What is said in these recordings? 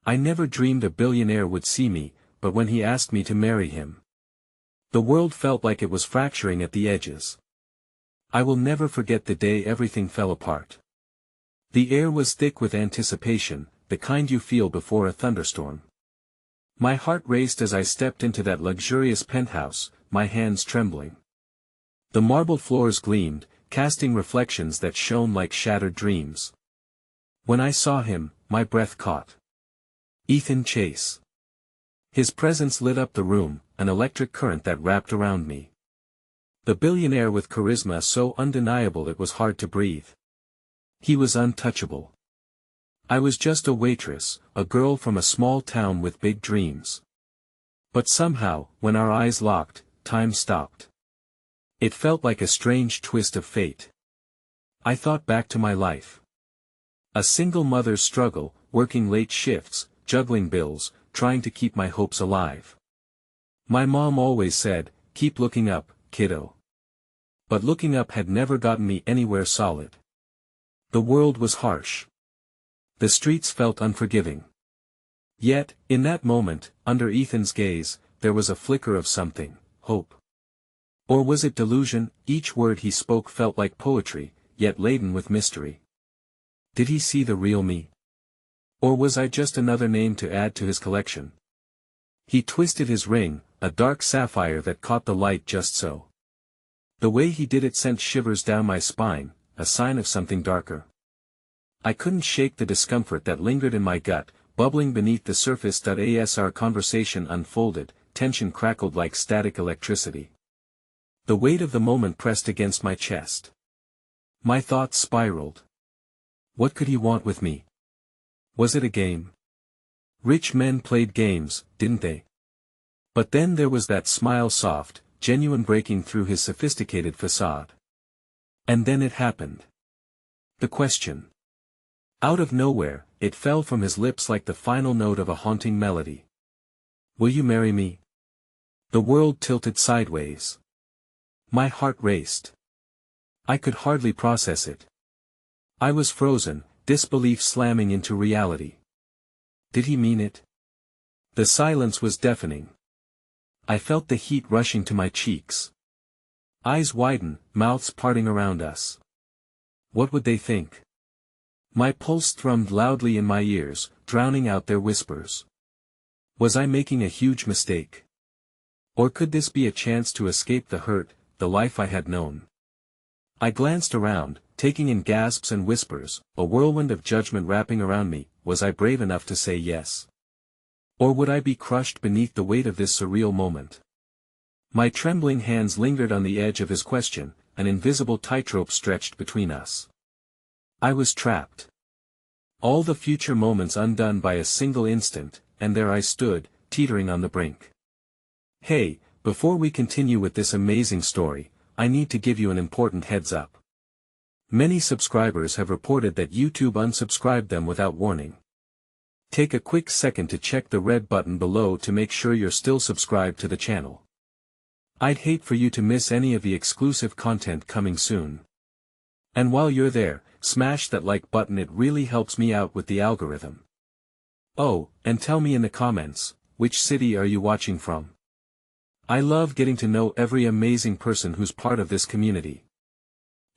I never dreamed a billionaire would see me, but when he asked me to marry him, the world felt like it was fracturing at the edges. I will never forget the day everything fell apart. The air was thick with anticipation, the kind you feel before a thunderstorm. My heart raced as I stepped into that luxurious penthouse, my hands trembling. The marble floors gleamed, casting reflections that shone like shattered dreams. When I saw him, my breath caught. Ethan Chase. His presence lit up the room, an electric current that wrapped around me. The billionaire with charisma so undeniable it was hard to breathe. He was untouchable. I was just a waitress, a girl from a small town with big dreams. But somehow, when our eyes locked, time stopped. It felt like a strange twist of fate. I thought back to my life. A single mother's struggle, working late shifts, juggling bills, trying to keep my hopes alive. My mom always said, "Keep looking up, kiddo." But looking up had never gotten me anywhere solid. The world was harsh. The streets felt unforgiving. Yet, in that moment, under Ethan's gaze, there was a flicker of something, hope. Or was it delusion? Each word he spoke felt like poetry, yet laden with mystery. Did he see the real me? Or was I just another name to add to his collection? He twisted his ring, a dark sapphire that caught the light just so. The way he did it sent shivers down my spine, a sign of something darker. I couldn't shake the discomfort that lingered in my gut, bubbling beneath the surface. As our conversation unfolded, tension crackled like static electricity. The weight of the moment pressed against my chest. My thoughts spiraled. What could he want with me? Was it a game? Rich men played games, didn't they? But then there was that smile, soft, genuine, breaking through his sophisticated facade. And then it happened. The question. Out of nowhere, it fell from his lips like the final note of a haunting melody. Will you marry me? The world tilted sideways. My heart raced. I could hardly process it. I was frozen, disbelief slamming into reality. Did he mean it? The silence was deafening. I felt the heat rushing to my cheeks. Eyes widen, mouths parting around us. What would they think? My pulse thrummed loudly in my ears, drowning out their whispers. Was I making a huge mistake? Or could this be a chance to escape the hurt, the life I had known? I glanced around, taking in gasps and whispers, a whirlwind of judgment wrapping around me. Was I brave enough to say yes? Or would I be crushed beneath the weight of this surreal moment? My trembling hands lingered on the edge of his question, an invisible tightrope stretched between us. I was trapped. All the future moments undone by a single instant, and there I stood, teetering on the brink. Hey, before we continue with this amazing story, I need to give you an important heads up. Many subscribers have reported that YouTube unsubscribed them without warning. Take a quick second to check the red button below to make sure you're still subscribed to the channel. I'd hate for you to miss any of the exclusive content coming soon. And while you're there, smash that like button, it really helps me out with the algorithm. Oh, and tell me in the comments, which city are you watching from? I love getting to know every amazing person who's part of this community.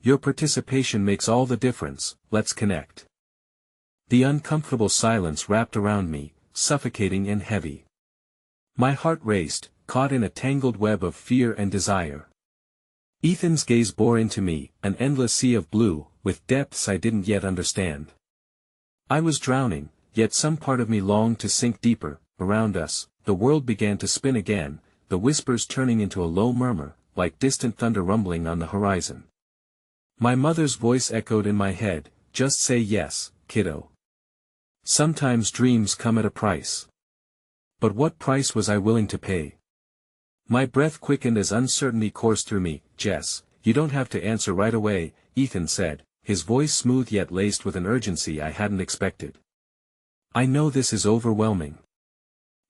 Your participation makes all the difference. Let's connect. The uncomfortable silence wrapped around me, suffocating and heavy. My heart raced, caught in a tangled web of fear and desire. Ethan's gaze bore into me, an endless sea of blue, with depths I didn't yet understand. I was drowning, yet some part of me longed to sink deeper. Around us, the world began to spin again, the whispers turning into a low murmur, like distant thunder rumbling on the horizon. My mother's voice echoed in my head, "Just say yes, kiddo. Sometimes dreams come at a price." But what price was I willing to pay? My breath quickened as uncertainty coursed through me. "Jess, you don't have to answer right away," Ethan said, his voice smooth yet laced with an urgency I hadn't expected. "I know this is overwhelming."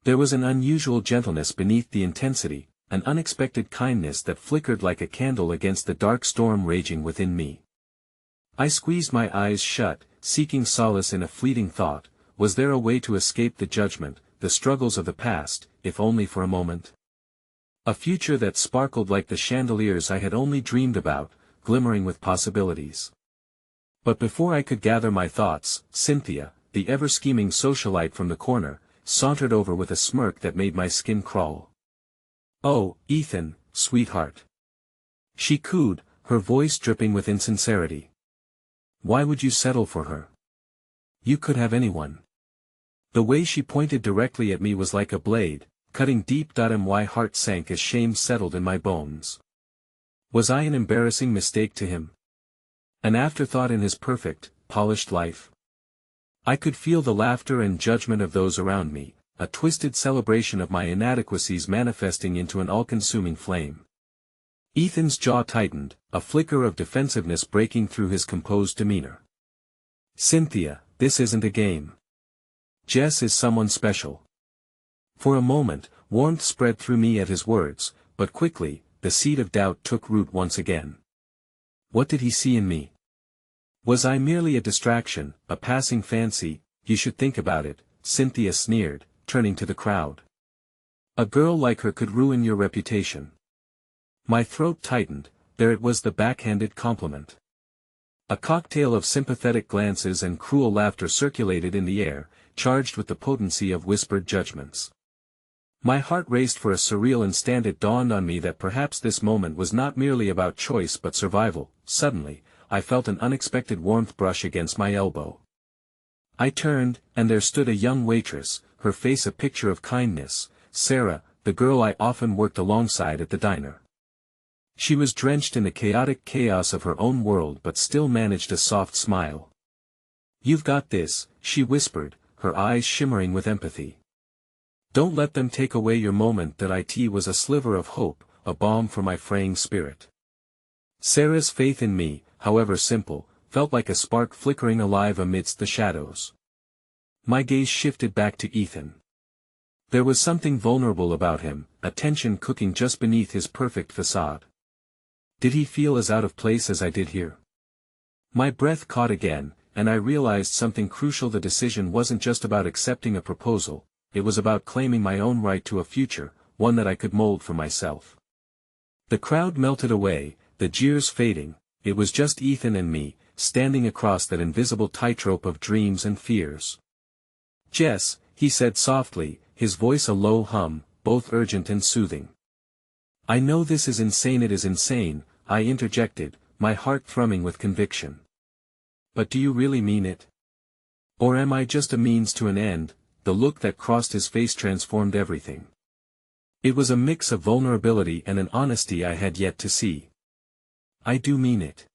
There was an unusual gentleness beneath the intensity, an unexpected kindness that flickered like a candle against the dark storm raging within me. I squeezed my eyes shut, seeking solace in a fleeting thought. Was there a way to escape the judgment, the struggles of the past, if only for a moment? A future that sparkled like the chandeliers I had only dreamed about, glimmering with possibilities. But before I could gather my thoughts, Cynthia, the ever-scheming socialite from the corner, sauntered over with a smirk that made my skin crawl. "Oh, Ethan, sweetheart," she cooed, her voice dripping with insincerity. "Why would you settle for her? You could have anyone." The way she pointed directly at me was like a blade, cutting deep. My heart sank as shame settled in my bones. Was I an embarrassing mistake to him? An afterthought in his perfect, polished life? I could feel the laughter and judgment of those around me, a twisted celebration of my inadequacies manifesting into an all-consuming flame. Ethan's jaw tightened, a flicker of defensiveness breaking through his composed demeanor. "Cynthia, this isn't a game. Jess is someone special." For a moment, warmth spread through me at his words, but quickly, the seed of doubt took root once again. What did he see in me? Was I merely a distraction, a passing fancy? "You should think about it," Cynthia sneered, turning to the crowd. "A girl like her could ruin your reputation." My throat tightened, there it was, the backhanded compliment. A cocktail of sympathetic glances and cruel laughter circulated in the air, charged with the potency of whispered judgments. My heart raced for a surreal instant. It dawned on me that perhaps this moment was not merely about choice but survival. Suddenly, I felt an unexpected warmth brush against my elbow. I turned, and there stood a young waitress, her face a picture of kindness, Sarah, the girl I often worked alongside at the diner. She was drenched in the chaotic chaos of her own world but still managed a soft smile. "You've got this," she whispered, her eyes shimmering with empathy. "Don't let them take away your moment." That it was a sliver of hope, a balm for my fraying spirit. Sarah's faith in me, however simple, felt like a spark flickering alive amidst the shadows. My gaze shifted back to Ethan. There was something vulnerable about him, a tension cooking just beneath his perfect facade. Did he feel as out of place as I did here? My breath caught again, and I realized something crucial. The decision wasn't just about accepting a proposal, it was about claiming my own right to a future, one that I could mold for myself. The crowd melted away, the jeers fading. It was just Ethan and me, standing across that invisible tightrope of dreams and fears. "Jess," he said softly, his voice a low hum, both urgent and soothing. "I know this is insane." "It is insane," I interjected, my heart thrumming with conviction. "But do you really mean it? Or am I just a means to an end?" The look that crossed his face transformed everything. It was a mix of vulnerability and an honesty I had yet to see. "I do mean it.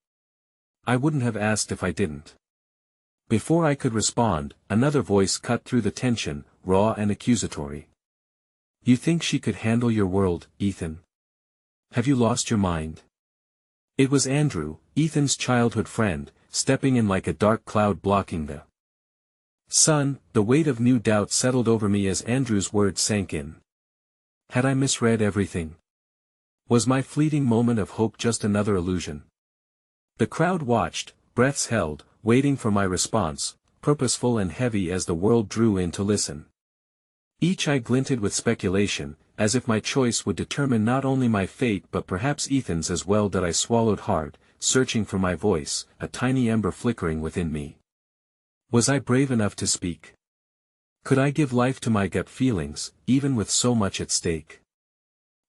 I wouldn't have asked if I didn't." Before I could respond, another voice cut through the tension, raw and accusatory. "You think she could handle your world, Ethan? Have you lost your mind?" It was Andrew, Ethan's childhood friend, stepping in like a dark cloud blocking the sun. The weight of new doubt settled over me as Andrew's words sank in. Had I misread everything? Was my fleeting moment of hope just another illusion? The crowd watched, breaths held, waiting for my response, purposeful and heavy as the world drew in to listen. Each eye glinted with speculation, as if my choice would determine not only my fate but perhaps Ethan's as well. That I swallowed hard, searching for my voice, a tiny ember flickering within me. Was I brave enough to speak? Could I give life to my gut feelings, even with so much at stake?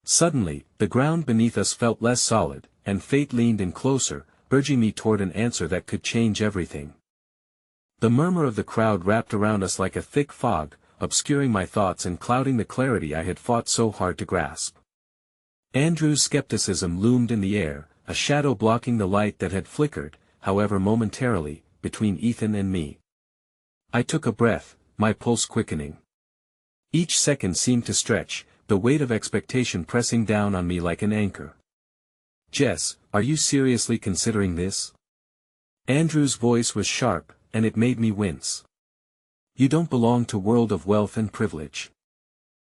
Suddenly, the ground beneath us felt less solid, and fate leaned in closer, urging me toward an answer that could change everything. The murmur of the crowd wrapped around us like a thick fog, obscuring my thoughts and clouding the clarity I had fought so hard to grasp. Andrew's skepticism loomed in the air, a shadow blocking the light that had flickered, however momentarily, between Ethan and me. I took a breath, my pulse quickening. Each second seemed to stretch, the weight of expectation pressing down on me like an anchor. "Jess, are you seriously considering this?" Andrew's voice was sharp, and it made me wince. "You don't belong to world of wealth and privilege.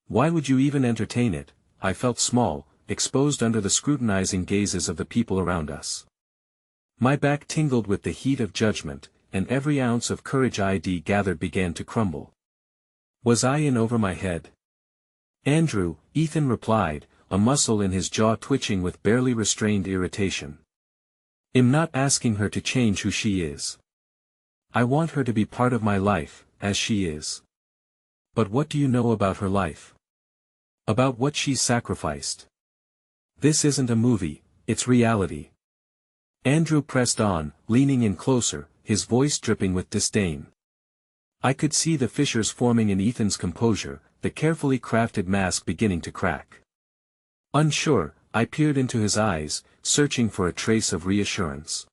Why would you even entertain it?" I felt small, exposed under the scrutinizing gazes of the people around us. My back tingled with the heat of judgment, and every ounce of courage I'd gathered began to crumble. Was I in over my head? Andrew, Ethan replied, a muscle in his jaw twitching with barely restrained irritation. I'm not asking her to change who she is. I want her to be part of my life, as she is. But what do you know about her life? About what she's sacrificed? This isn't a movie, it's reality. Andrew pressed on, leaning in closer, his voice dripping with disdain. I could see the fissures forming in Ethan's composure, the carefully crafted mask beginning to crack. Unsure, I peered into his eyes, searching for a trace of reassurance.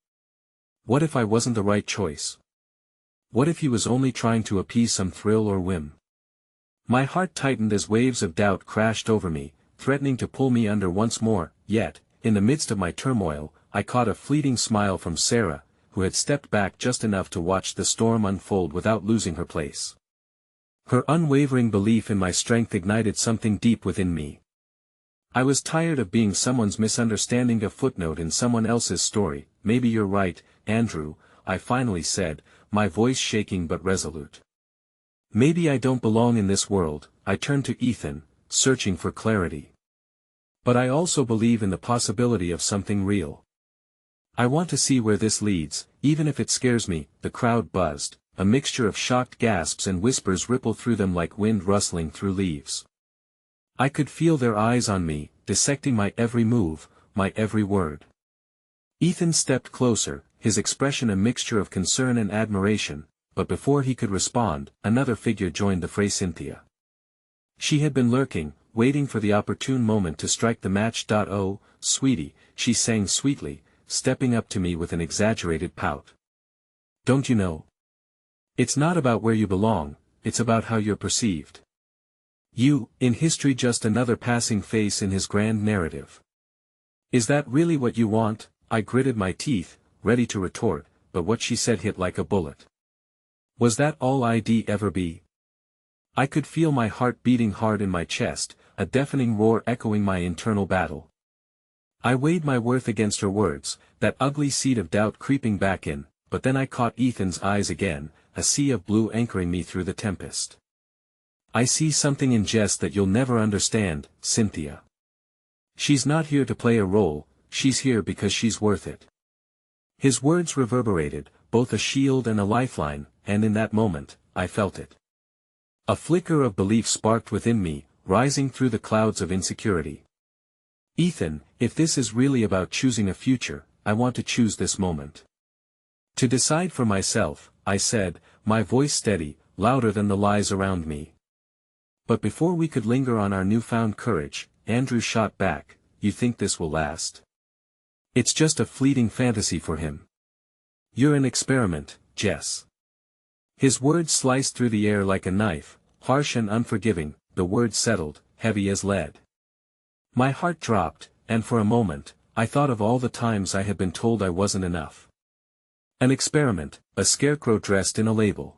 What if I wasn't the right choice? What if he was only trying to appease some thrill or whim? My heart tightened as waves of doubt crashed over me, threatening to pull me under once more, yet, in the midst of my turmoil, I caught a fleeting smile from Sarah, who had stepped back just enough to watch the storm unfold without losing her place. Her unwavering belief in my strength ignited something deep within me. I was tired of being someone's misunderstanding, a footnote in someone else's story. Maybe you're right, Andrew, I finally said, my voice shaking but resolute. Maybe I don't belong in this world. I turned to Ethan, searching for clarity. But I also believe in the possibility of something real. I want to see where this leads, even if it scares me. The crowd buzzed, a mixture of shocked gasps and whispers rippled through them like wind rustling through leaves. I could feel their eyes on me, dissecting my every move, my every word. Ethan stepped closer, his expression a mixture of concern and admiration, but before he could respond, another figure joined the fray. Cynthia. She had been lurking, waiting for the opportune moment to strike the match. Oh, sweetie, she sang sweetly, stepping up to me with an exaggerated pout. Don't you know? It's not about where you belong, it's about how you're perceived. You, in history, just another passing face in his grand narrative. Is that really what you want? I gritted my teeth, ready to retort, but what she said hit like a bullet. Was that all I'd ever be? I could feel my heart beating hard in my chest, a deafening roar echoing my internal battle. I weighed my worth against her words, that ugly seed of doubt creeping back in, but then I caught Ethan's eyes again, a sea of blue anchoring me through the tempest. I see something in Jess that you'll never understand, Cynthia. She's not here to play a role, she's here because she's worth it. His words reverberated, both a shield and a lifeline, and in that moment, I felt it. A flicker of belief sparked within me, rising through the clouds of insecurity. Ethan, if this is really about choosing a future, I want to choose this moment. To decide for myself, I said, my voice steady, louder than the lies around me. But before we could linger on our newfound courage, Andrew shot back, you think this will last? It's just a fleeting fantasy for him. You're an experiment, Jess. His words sliced through the air like a knife, harsh and unforgiving, the words settled, heavy as lead. My heart dropped, and for a moment, I thought of all the times I had been told I wasn't enough. An experiment, a scarecrow dressed in a label.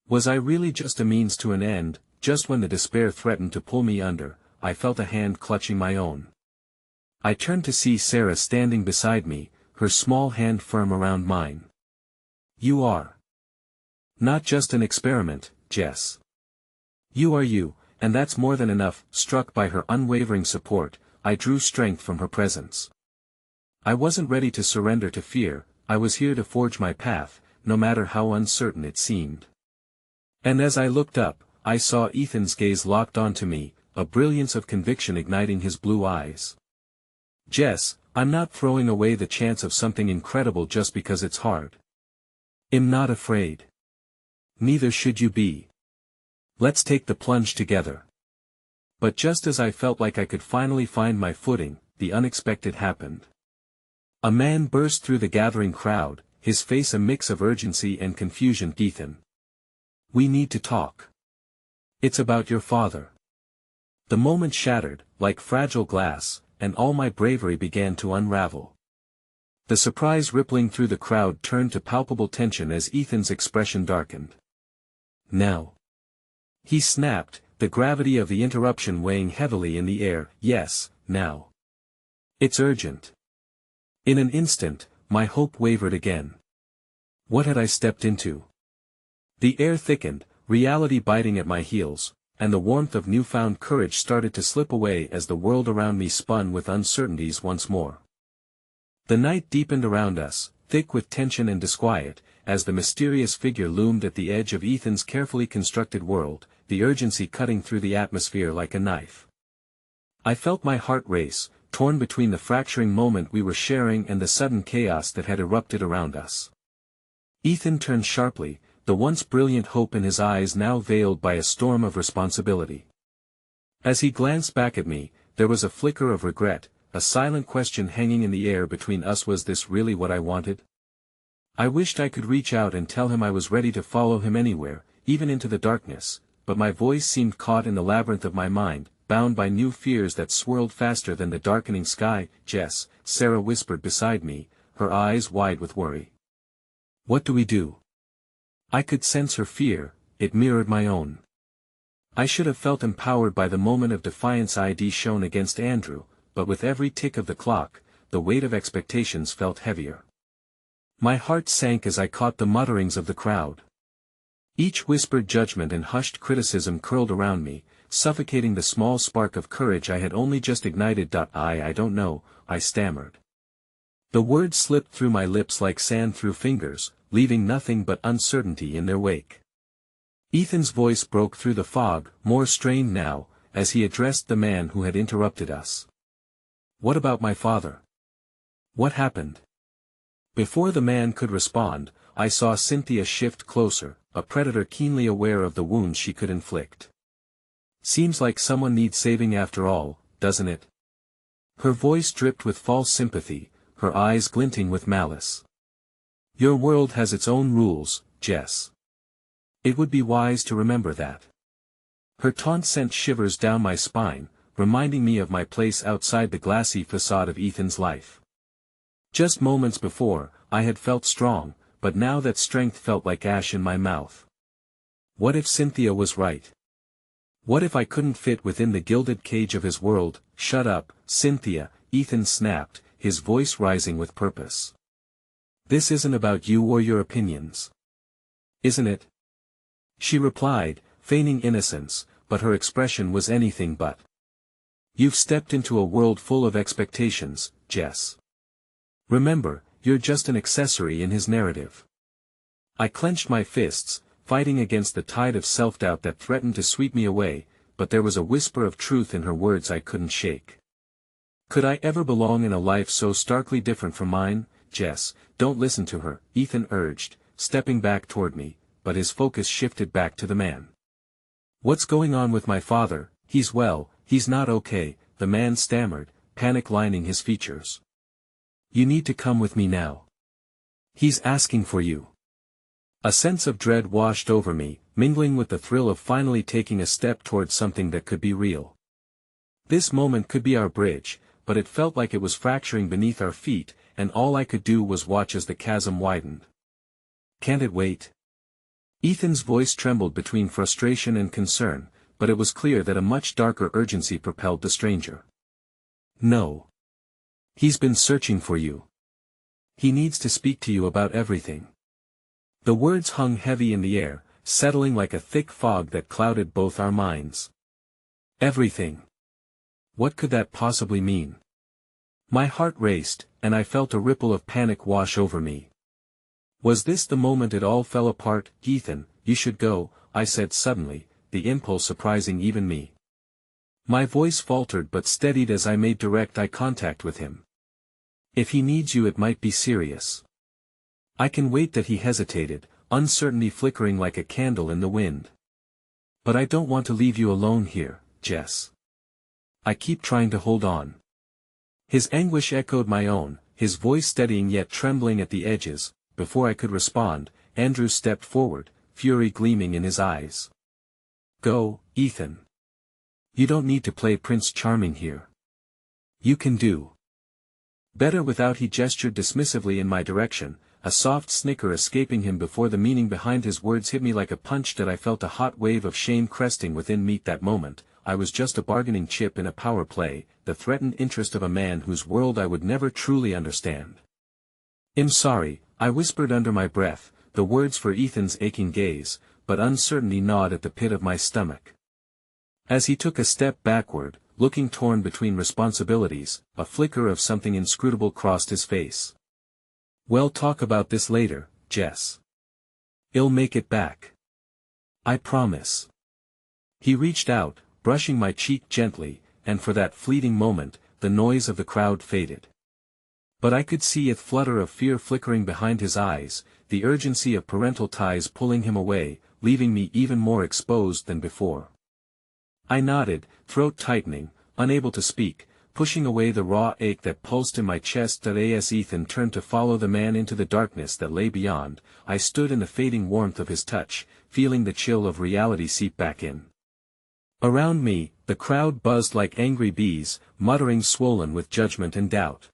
Was I really just a means to an end? Just when the despair threatened to pull me under, I felt a hand clutching my own. I turned to see Sarah standing beside me, her small hand firm around mine. You are not just an experiment, Jess. You are you, and that's more than enough. Struck by her unwavering support, I drew strength from her presence. I wasn't ready to surrender to fear, I was here to forge my path, no matter how uncertain it seemed. And as I looked up, I saw Ethan's gaze locked onto me, a brilliance of conviction igniting his blue eyes. Jess, I'm not throwing away the chance of something incredible just because it's hard. I'm not afraid. Neither should you be. Let's take the plunge together. But just as I felt like I could finally find my footing, the unexpected happened. A man burst through the gathering crowd, his face a mix of urgency and confusion. Ethan. We need to talk. It's about your father. The moment shattered, like fragile glass, and all my bravery began to unravel. The surprise rippling through the crowd turned to palpable tension as Ethan's expression darkened. Now. He snapped, the gravity of the interruption weighing heavily in the air. Yes, now. It's urgent. In an instant, my hope wavered again. What had I stepped into? The air thickened, reality biting at my heels, and the warmth of newfound courage started to slip away as the world around me spun with uncertainties once more. The night deepened around us, thick with tension and disquiet, as the mysterious figure loomed at the edge of Ethan's carefully constructed world, the urgency cutting through the atmosphere like a knife. I felt my heart race, torn between the fracturing moment we were sharing and the sudden chaos that had erupted around us. Ethan turned sharply, the once brilliant hope in his eyes now veiled by a storm of responsibility. As he glanced back at me, there was a flicker of regret, a silent question hanging in the air between us. Was this really what I wanted? I wished I could reach out and tell him I was ready to follow him anywhere, even into the darkness, but my voice seemed caught in the labyrinth of my mind, bound by new fears that swirled faster than the darkening sky. Jess, Sarah whispered beside me, her eyes wide with worry. What do we do? I could sense her fear, it mirrored my own. I should have felt empowered by the moment of defiance I'd shown against Andrew, but with every tick of the clock, the weight of expectations felt heavier. My heart sank as I caught the mutterings of the crowd. Each whispered judgment and hushed criticism curled around me, suffocating the small spark of courage I had only just ignited. I don't know, I stammered. The words slipped through my lips like sand through fingers, leaving nothing but uncertainty in their wake. Ethan's voice broke through the fog, more strained now, as he addressed the man who had interrupted us. What about my father? What happened? Before the man could respond, I saw Cynthia shift closer, a predator keenly aware of the wounds she could inflict. Seems like someone needs saving after all, doesn't it? Her voice dripped with false sympathy, her eyes glinting with malice. Your world has its own rules, Jess. It would be wise to remember that. Her taunt sent shivers down my spine, reminding me of my place outside the glassy facade of Ethan's life. Just moments before, I had felt strong, but now that strength felt like ash in my mouth. What if Cynthia was right? What if I couldn't fit within the gilded cage of his world? Shut up, Cynthia, Ethan snapped, his voice rising with purpose. This isn't about you or your opinions. Isn't it? She replied, feigning innocence, but her expression was anything but. You've stepped into a world full of expectations, Jess. Remember, you're just an accessory in his narrative. I clenched my fists, fighting against the tide of self-doubt that threatened to sweep me away, but there was a whisper of truth in her words I couldn't shake. Could I ever belong in a life so starkly different from mine? Jess, don't listen to her, Ethan urged, stepping back toward me, but his focus shifted back to the man. What's going on with my father? He's not okay, the man stammered, panic lining his features. You need to come with me now. He's asking for you. A sense of dread washed over me, mingling with the thrill of finally taking a step towards something that could be real. This moment could be our bridge, but it felt like it was fracturing beneath our feet, and all I could do was watch as the chasm widened. Can't it wait? Ethan's voice trembled between frustration and concern, but it was clear that a much darker urgency propelled the stranger. No. He's been searching for you. He needs to speak to you about everything. The words hung heavy in the air, settling like a thick fog that clouded both our minds. Everything. What could that possibly mean? My heart raced, and I felt a ripple of panic wash over me. Was this the moment it all fell apart? Ethan, you should go, I said suddenly, the impulse surprising even me. My voice faltered but steadied as I made direct eye contact with him. If he needs you, it might be serious. I can wait. That he hesitated, uncertainty flickering like a candle in the wind. But I don't want to leave you alone here, Jess. I keep trying to hold on. His anguish echoed my own, his voice steadying yet trembling at the edges. Before I could respond, Andrew stepped forward, fury gleaming in his eyes. Go, Ethan. You don't need to play Prince Charming here. You can do better without. He gestured dismissively in my direction, a soft snicker escaping him before the meaning behind his words hit me like a punch that I felt a hot wave of shame cresting within me. That moment, I was just a bargaining chip in a power play, the threatened interest of a man whose world I would never truly understand. I'm sorry, I whispered under my breath, the words for Ethan's aching gaze, but uncertainty gnawed at the pit of my stomach. As he took a step backward, looking torn between responsibilities, a flicker of something inscrutable crossed his face. "We'll talk about this later, Jess. I'll make it back. I promise." He reached out, brushing my cheek gently, and for that fleeting moment, the noise of the crowd faded. But I could see a flutter of fear flickering behind his eyes, the urgency of parental ties pulling him away, leaving me even more exposed than before. I nodded, throat tightening, unable to speak, pushing away the raw ache that pulsed in my chest. As Ethan turned to follow the man into the darkness that lay beyond, I stood in the fading warmth of his touch, feeling the chill of reality seep back in. Around me, the crowd buzzed like angry bees, muttering swollen with judgment and doubt.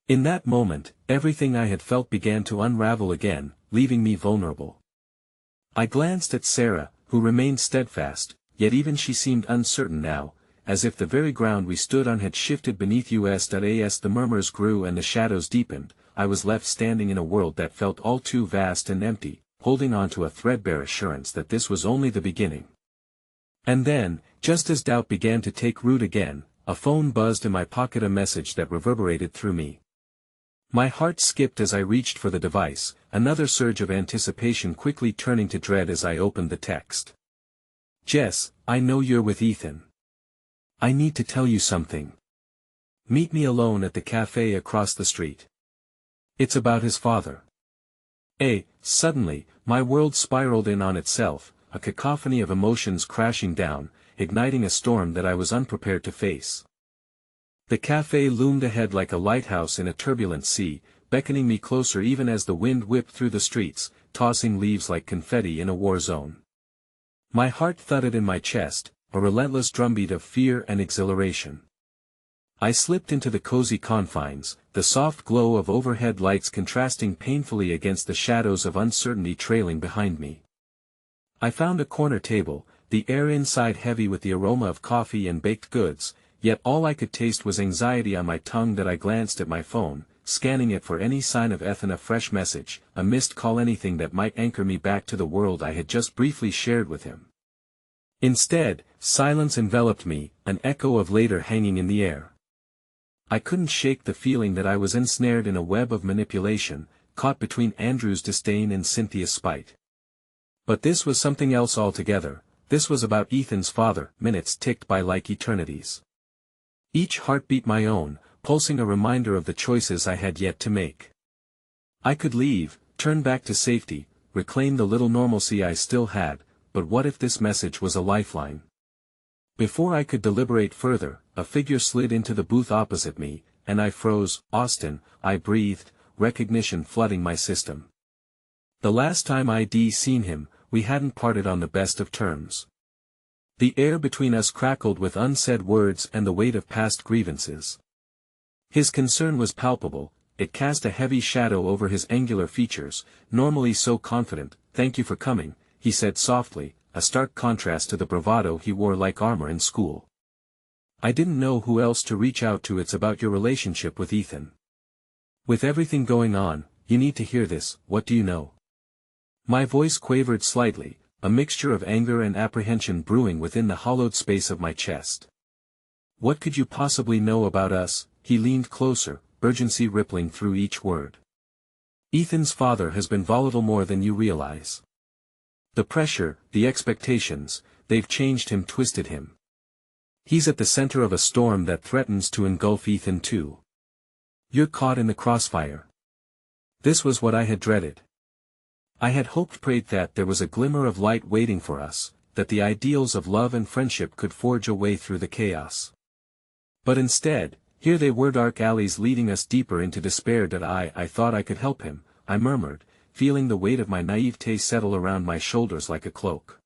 In that moment, everything I had felt began to unravel again, leaving me vulnerable. I glanced at Sarah, who remained steadfast, yet even she seemed uncertain now, as if the very ground we stood on had shifted beneath us. As the murmurs grew and the shadows deepened, I was left standing in a world that felt all too vast and empty, holding on to a threadbare assurance that this was only the beginning. And then, just as doubt began to take root again, a phone buzzed in my pocket, a message that reverberated through me. My heart skipped as I reached for the device, another surge of anticipation quickly turning to dread as I opened the text. "Jess, I know you're with Ethan. I need to tell you something. Meet me alone at the cafe across the street. It's about his father." Suddenly, my world spiraled in on itself, a cacophony of emotions crashing down, igniting a storm that I was unprepared to face. The cafe loomed ahead like a lighthouse in a turbulent sea, beckoning me closer even as the wind whipped through the streets, tossing leaves like confetti in a war zone. My heart thudded in my chest, a relentless drumbeat of fear and exhilaration. I slipped into the cozy confines, the soft glow of overhead lights contrasting painfully against the shadows of uncertainty trailing behind me. I found a corner table, the air inside heavy with the aroma of coffee and baked goods, yet all I could taste was anxiety on my tongue. I glanced at my phone, scanning it for any sign of Ethan, a fresh message, a missed call, anything that might anchor me back to the world I had just briefly shared with him. Instead, silence enveloped me, an echo of later hanging in the air. I couldn't shake the feeling that I was ensnared in a web of manipulation, caught between Andrew's disdain and Cynthia's spite. But this was something else altogether. This was about Ethan's father. Minutes ticked by like eternities. Each heartbeat my own, pulsing a reminder of the choices I had yet to make. I could leave, turn back to safety, reclaim the little normalcy I still had, but what if this message was a lifeline? Before I could deliberate further, a figure slid into the booth opposite me, and I froze. "Austin," I breathed, recognition flooding my system. The last time I'd seen him, we hadn't parted on the best of terms. The air between us crackled with unsaid words and the weight of past grievances. His concern was palpable, it cast a heavy shadow over his angular features, normally so confident. "Thank you for coming," he said softly, a stark contrast to the bravado he wore like armor in school. "I didn't know who else to reach out to. It's about your relationship with Ethan. With everything going on, you need to hear this. What do you know?" My voice quavered slightly, a mixture of anger and apprehension brewing within the hollowed space of my chest. "What could you possibly know about us?" He leaned closer, urgency rippling through each word. "Ethan's father has been volatile more than you realize. The pressure, the expectations, they've changed him, twisted him. He's at the center of a storm that threatens to engulf Ethan too. You're caught in the crossfire." This was what I had dreaded. I had hoped, prayed that there was a glimmer of light waiting for us, that the ideals of love and friendship could forge a way through the chaos. But instead, here they were, dark alleys leading us deeper into despair. I thought I could help him," I murmured, feeling the weight of my naivete settle around my shoulders like a cloak.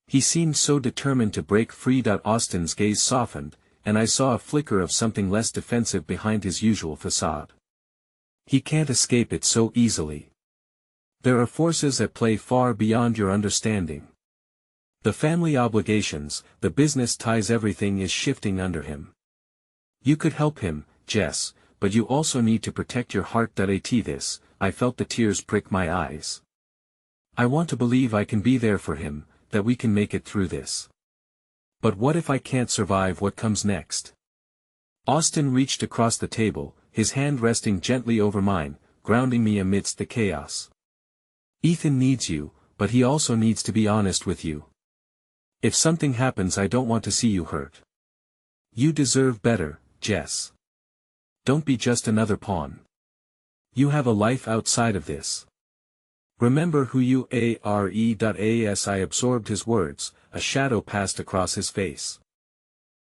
He seemed so determined to break free. Austin's gaze softened, and I saw a flicker of something less defensive behind his usual facade. "He can't escape it so easily. There are forces at play far beyond your understanding. The family obligations, the business ties, everything is shifting under him. You could help him, Jess, but you also need to protect your heart." At this, I felt the tears prick my eyes. I want to believe I can be there for him, that we can make it through this. But what if I can't survive what comes next? Austin reached across the table, his hand resting gently over mine, grounding me amidst the chaos. Ethan needs you, but he also needs to be honest with you. If something happens, I don't want to see you hurt. You deserve better, Jess. Don't be just another pawn. You have a life outside of this. Remember who you are. As I absorbed his words, a shadow passed across his face.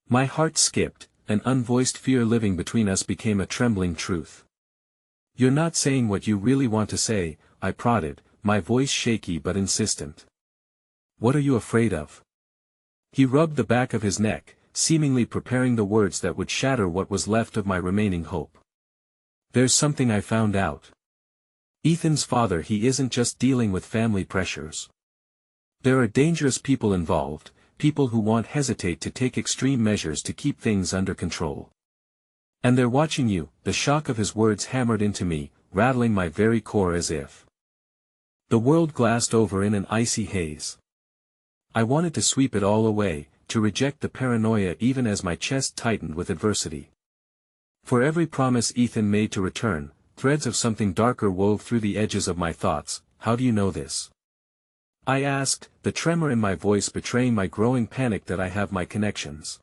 My heart skipped, an unvoiced fear living between us became a trembling truth. You're not saying what you really want to say, I prodded, my voice shaky but insistent. What are you afraid of? He rubbed the back of his neck, seemingly preparing the words that would shatter what was left of my remaining hope. There's something I found out. Ethan's father, he isn't just dealing with family pressures. There are dangerous people involved, people who won't hesitate to take extreme measures to keep things under control. And they're watching you. The shock of his words hammered into me, rattling my very core as if the world glassed over in an icy haze. I wanted to sweep it all away, to reject the paranoia even as my chest tightened with adversity. For every promise Ethan made to return, threads of something darker wove through the edges of my thoughts. How do you know this? I asked, the tremor in my voice betraying my growing panic that I have my connections.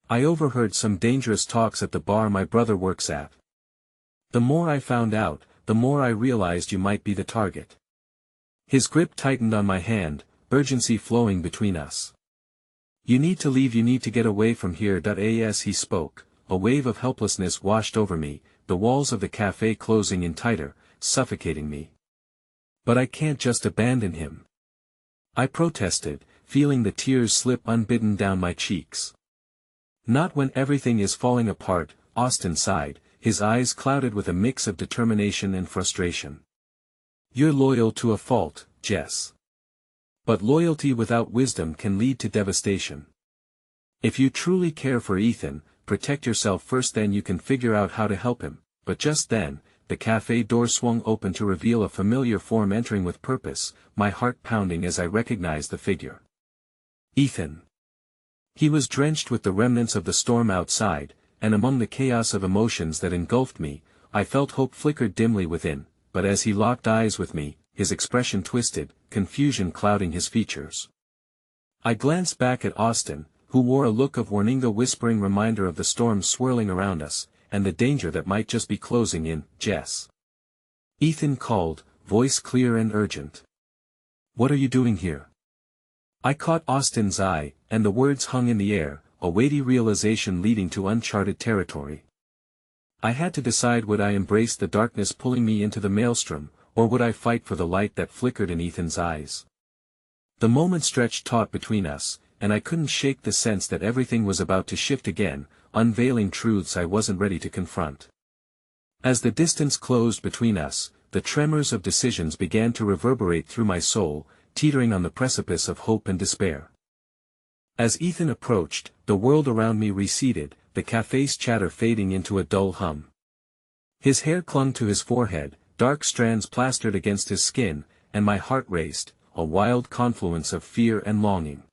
I overheard some dangerous talks at the bar my brother works at. The more I found out, the more I realized you might be the target. His grip tightened on my hand, urgency flowing between us. You need to leave, you need to get away from here. As he spoke, a wave of helplessness washed over me, the walls of the cafe closing in tighter, suffocating me. But I can't just abandon him. I protested, feeling the tears slip unbidden down my cheeks. Not when everything is falling apart, Austin sighed, his eyes clouded with a mix of determination and frustration. You're loyal to a fault, Jess. But loyalty without wisdom can lead to devastation. If you truly care for Ethan, protect yourself first, then you can figure out how to help him. But just then, the cafe door swung open to reveal a familiar form entering with purpose, my heart pounding as I recognized the figure. Ethan. He was drenched with the remnants of the storm outside, and among the chaos of emotions that engulfed me, I felt hope flickered dimly within, but as he locked eyes with me, his expression twisted, confusion clouding his features. I glanced back at Austin, who wore a look of warning, the whispering reminder of the storm swirling around us, and the danger that might just be closing in. Jess. Ethan called, voice clear and urgent. What are you doing here? I caught Austin's eye, and the words hung in the air, a weighty realization leading to uncharted territory. I had to decide, would I embrace the darkness pulling me into the maelstrom, or would I fight for the light that flickered in Ethan's eyes? The moment stretched taut between us, and I couldn't shake the sense that everything was about to shift again, unveiling truths I wasn't ready to confront. As the distance closed between us, the tremors of decisions began to reverberate through my soul, teetering on the precipice of hope and despair. As Ethan approached, the world around me receded, the cafe's chatter fading into a dull hum. His hair clung to his forehead, dark strands plastered against his skin, and my heart raced, a wild confluence of fear and longing.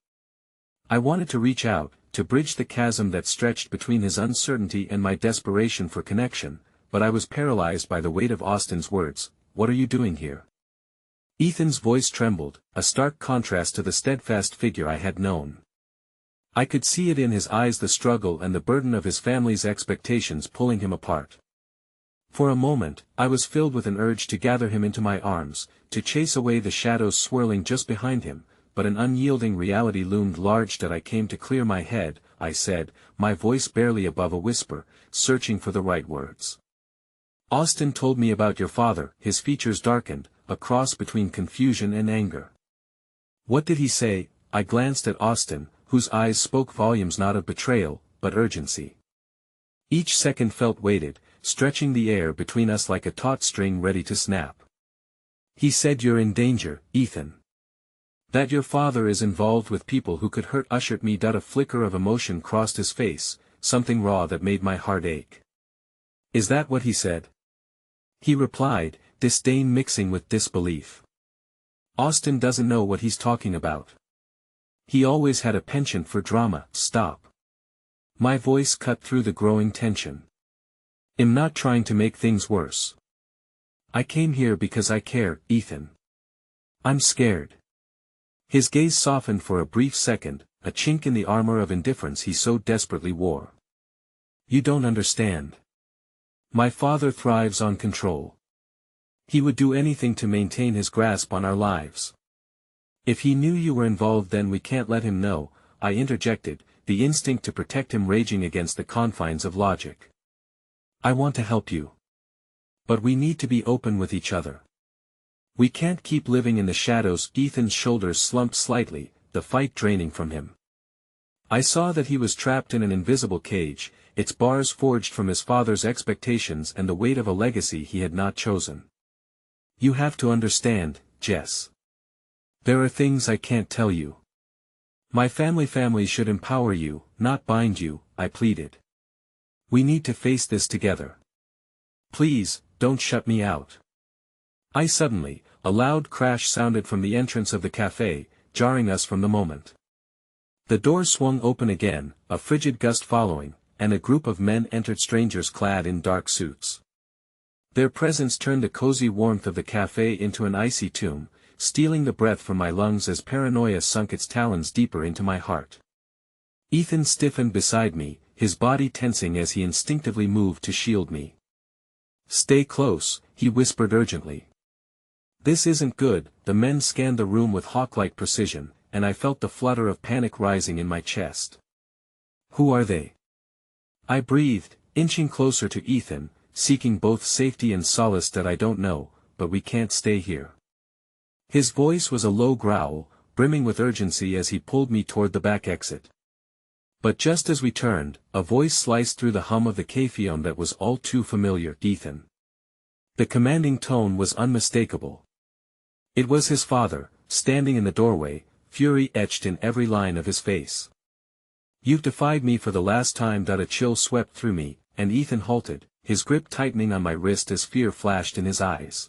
I wanted to reach out, to bridge the chasm that stretched between his uncertainty and my desperation for connection, but I was paralyzed by the weight of Austin's words. What are you doing here? Ethan's voice trembled, a stark contrast to the steadfast figure I had known. I could see it in his eyes, the struggle and the burden of his family's expectations pulling him apart. For a moment, I was filled with an urge to gather him into my arms, to chase away the shadows swirling just behind him, but an unyielding reality loomed large. That I came to clear my head, I said, my voice barely above a whisper, searching for the right words. Austin told me about your father. His features darkened, a cross between confusion and anger. What did he say? I glanced at Austin, whose eyes spoke volumes, not of betrayal, but urgency. Each second felt weighted, stretching the air between us like a taut string ready to snap. He said you're in danger, Ethan. That your father is involved with people who could hurt ushered me. A flicker of emotion crossed his face, something raw that made my heart ache. Is that what he said? He replied, disdain mixing with disbelief. Austin doesn't know what he's talking about. He always had a penchant for drama. Stop. My voice cut through the growing tension. I'm not trying to make things worse. I came here because I care, Ethan. I'm scared. His gaze softened for a brief second, a chink in the armor of indifference he so desperately wore. You don't understand. My father thrives on control. He would do anything to maintain his grasp on our lives. If he knew you were involved, then we can't let him know, I interjected, the instinct to protect him raging against the confines of logic. I want to help you. But we need to be open with each other. We can't keep living in the shadows. Ethan's shoulders slumped slightly, the fight draining from him. I saw that he was trapped in an invisible cage, its bars forged from his father's expectations and the weight of a legacy he had not chosen. You have to understand, Jess. There are things I can't tell you. My family should empower you, not bind you, I pleaded. We need to face this together. Please, don't shut me out. A loud crash sounded from the entrance of the cafe, jarring us from the moment. The door swung open again, a frigid gust following, and a group of men entered, strangers clad in dark suits. Their presence turned the cozy warmth of the cafe into an icy tomb, stealing the breath from my lungs as paranoia sunk its talons deeper into my heart. Ethan stiffened beside me, his body tensing as he instinctively moved to shield me. Stay close, he whispered urgently. This isn't good. The men scanned the room with hawk-like precision, and I felt the flutter of panic rising in my chest. Who are they? I breathed, inching closer to Ethan, seeking both safety and solace. That I don't know, but we can't stay here. His voice was a low growl, brimming with urgency as he pulled me toward the back exit. But just as we turned, a voice sliced through the hum of the cafeon that was all too familiar. Ethan. The commanding tone was unmistakable. It was his father, standing in the doorway, fury etched in every line of his face. You've defied me for the last time. A chill swept through me, and Ethan halted, his grip tightening on my wrist as fear flashed in his eyes.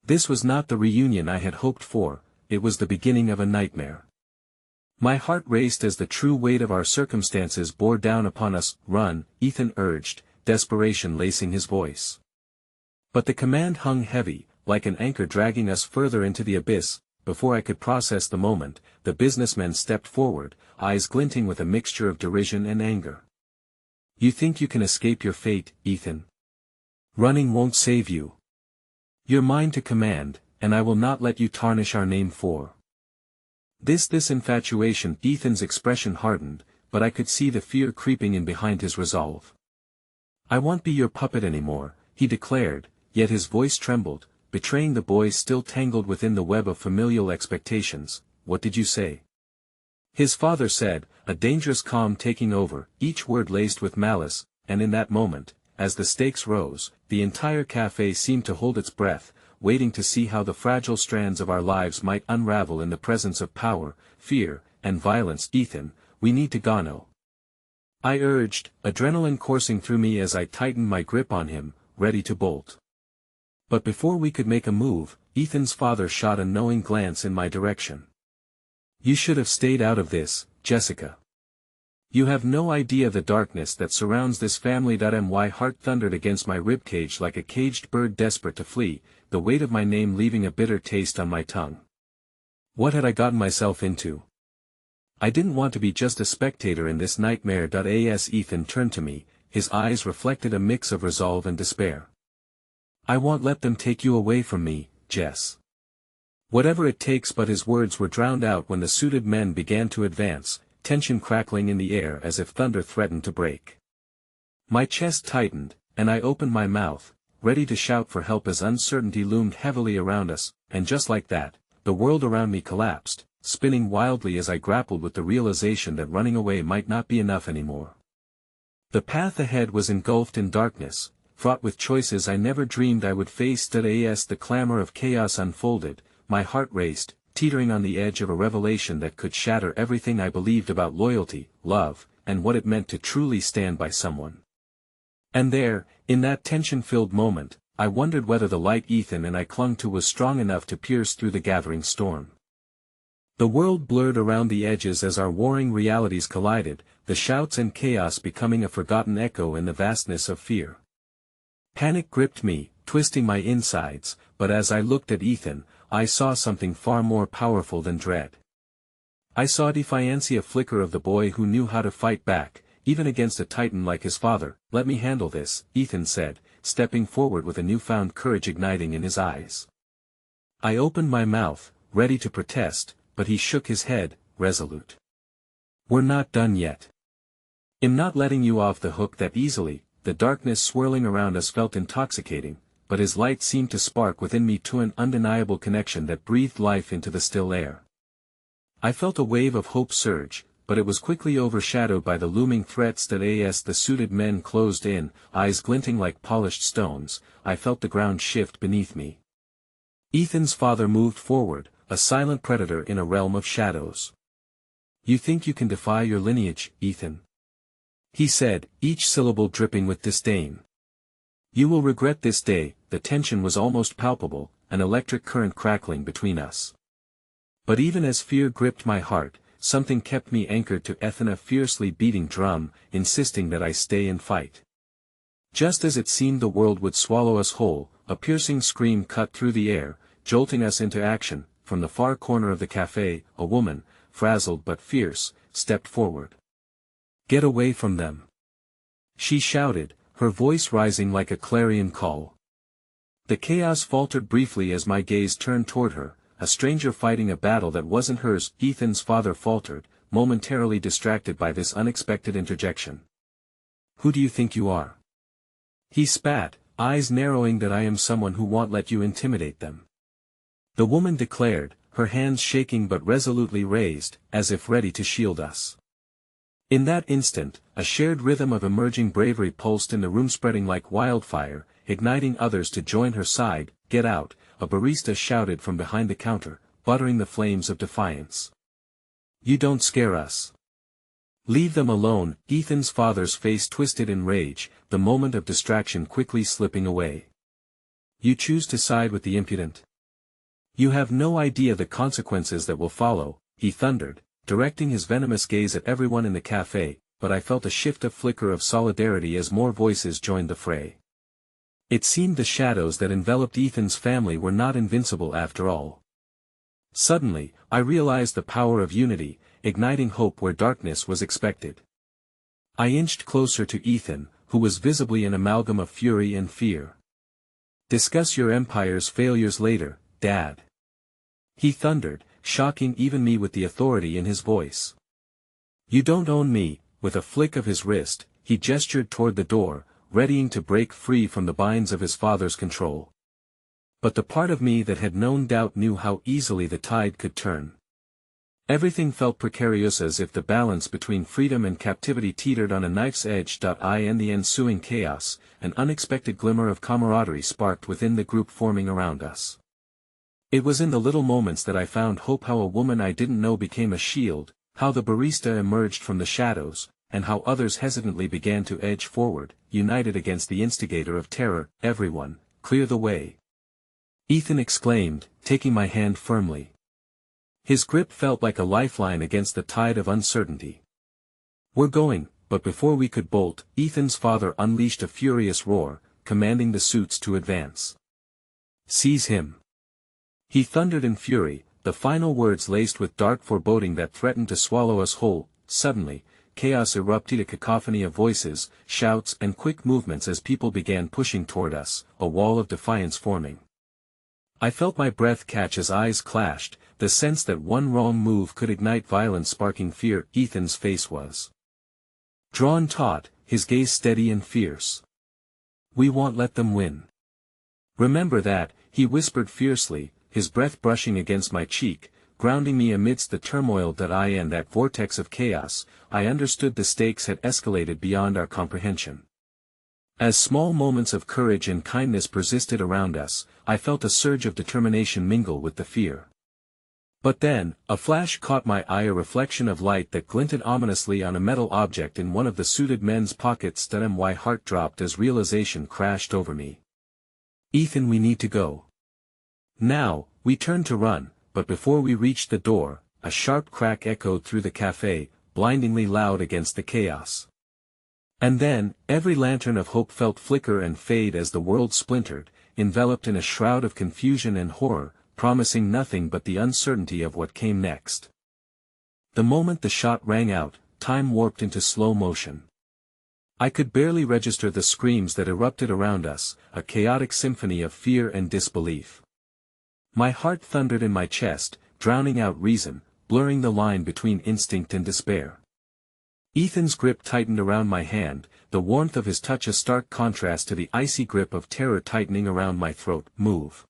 This was not the reunion I had hoped for, it was the beginning of a nightmare. My heart raced as the true weight of our circumstances bore down upon us. Run, Ethan urged, desperation lacing his voice. But the command hung heavy, like an anchor dragging us further into the abyss. Before I could process the moment, the businessmen stepped forward, eyes glinting with a mixture of derision and anger. You think you can escape your fate, Ethan? Running won't save you. You're mine to command, and I will not let you tarnish our name for this infatuation. Ethan's expression hardened, but I could see the fear creeping in behind his resolve. I won't be your puppet anymore, he declared, yet his voice trembled, betraying the boy still tangled within the web of familial expectations. What did you say? His father said, a dangerous calm taking over, each word laced with malice, and in that moment, as the stakes rose, the entire cafe seemed to hold its breath, waiting to see how the fragile strands of our lives might unravel in the presence of power, fear, and violence. Ethan, we need to go. I urged, adrenaline coursing through me as I tightened my grip on him, ready to bolt. But before we could make a move, Ethan's father shot a knowing glance in my direction. You should have stayed out of this, Jessica. You have no idea the darkness that surrounds this family. My heart thundered against my ribcage like a caged bird desperate to flee, the weight of my name leaving a bitter taste on my tongue. What had I gotten myself into? I didn't want to be just a spectator in this nightmare. As Ethan turned to me, his eyes reflected a mix of resolve and despair. I won't let them take you away from me, Jess. Whatever it takes. But his words were drowned out when the suited men began to advance, tension crackling in the air as if thunder threatened to break. My chest tightened, and I opened my mouth, ready to shout for help as uncertainty loomed heavily around us, and just like that, the world around me collapsed, spinning wildly as I grappled with the realization that running away might not be enough anymore. The path ahead was engulfed in darkness, fraught with choices I never dreamed I would face. As the clamor of chaos unfolded, my heart raced, teetering on the edge of a revelation that could shatter everything I believed about loyalty, love, and what it meant to truly stand by someone. And there, in that tension-filled moment, I wondered whether the light Ethan and I clung to was strong enough to pierce through the gathering storm. The world blurred around the edges as our warring realities collided, the shouts and chaos becoming a forgotten echo in the vastness of fear. Panic gripped me, twisting my insides, but as I looked at Ethan, I saw something far more powerful than dread. I saw defiance, a flicker of the boy who knew how to fight back, even against a titan like his father. "Let me handle this," Ethan said, stepping forward with a newfound courage igniting in his eyes. I opened my mouth, ready to protest, but he shook his head, resolute. "We're not done yet. I'm not letting you off the hook that easily." The darkness swirling around us felt intoxicating, but his light seemed to spark within me to an undeniable connection that breathed life into the still air. I felt a wave of hope surge, but it was quickly overshadowed by the looming threats that as the suited men closed in, eyes glinting like polished stones, I felt the ground shift beneath me. Ethan's father moved forward, a silent predator in a realm of shadows. "You think you can defy your lineage, Ethan?" he said, each syllable dripping with disdain. "You will regret this day." The tension was almost palpable, an electric current crackling between us. But even as fear gripped my heart, something kept me anchored to Ethan, a fiercely beating drum, insisting that I stay and fight. Just as it seemed the world would swallow us whole, a piercing scream cut through the air, jolting us into action. From the far corner of the cafe, a woman, frazzled but fierce, stepped forward. "Get away from them!" she shouted, her voice rising like a clarion call. The chaos faltered briefly as my gaze turned toward her, a stranger fighting a battle that wasn't hers. Ethan's father faltered, momentarily distracted by this unexpected interjection. "Who do you think you are?" he spat, eyes narrowing. "That I am someone who won't let you intimidate them," the woman declared, her hands shaking but resolutely raised, as if ready to shield us. In that instant, a shared rhythm of emerging bravery pulsed in the room, spreading like wildfire, igniting others to join her side. "Get out," a barista shouted from behind the counter, buttering the flames of defiance. "You don't scare us." "Leave them alone." Ethan's father's face twisted in rage, the moment of distraction quickly slipping away. "You choose to side with the impudent? You have no idea the consequences that will follow," he thundered, directing his venomous gaze at everyone in the cafe, but I felt a shift of flicker of solidarity as more voices joined the fray. It seemed the shadows that enveloped Ethan's family were not invincible after all. Suddenly, I realized the power of unity, igniting hope where darkness was expected. I inched closer to Ethan, who was visibly an amalgam of fury and fear. "Discuss your empire's failures later, Dad," he thundered, shocking even me with the authority in his voice. "You don't own me." With a flick of his wrist, he gestured toward the door, readying to break free from the binds of his father's control. But the part of me that had known doubt knew how easily the tide could turn. Everything felt precarious, as if the balance between freedom and captivity teetered on a knife's edge. In the ensuing chaos, an unexpected glimmer of camaraderie sparked within the group forming around us. It was in the little moments that I found hope, how a woman I didn't know became a shield, how the barista emerged from the shadows, and how others hesitantly began to edge forward, united against the instigator of terror. "Everyone, clear the way," Ethan exclaimed, taking my hand firmly. His grip felt like a lifeline against the tide of uncertainty. "We're going," but before we could bolt, Ethan's father unleashed a furious roar, commanding the suits to advance. "Seize him!" he thundered in fury, the final words laced with dark foreboding that threatened to swallow us whole. Suddenly, chaos erupted, a cacophony of voices, shouts and quick movements as people began pushing toward us, a wall of defiance forming. I felt my breath catch as eyes clashed, the sense that one wrong move could ignite violence, sparking fear. Ethan's face was drawn taut, his gaze steady and fierce. "We won't let them win. Remember that," he whispered fiercely, his breath brushing against my cheek, grounding me amidst the turmoil. In that vortex of chaos, I understood the stakes had escalated beyond our comprehension. As small moments of courage and kindness persisted around us, I felt a surge of determination mingle with the fear. But then, a flash caught my eye, a reflection of light that glinted ominously on a metal object in one of the suited men's pockets. My heart dropped as realization crashed over me. "Ethan, we need to go." Now, we turned to run, but before we reached the door, a sharp crack echoed through the cafe, blindingly loud against the chaos. And then, every lantern of hope felt flicker and fade as the world splintered, enveloped in a shroud of confusion and horror, promising nothing but the uncertainty of what came next. The moment the shot rang out, time warped into slow motion. I could barely register the screams that erupted around us, a chaotic symphony of fear and disbelief. My heart thundered in my chest, drowning out reason, blurring the line between instinct and despair. Ethan's grip tightened around my hand, the warmth of his touch a stark contrast to the icy grip of terror tightening around my throat. "Move!"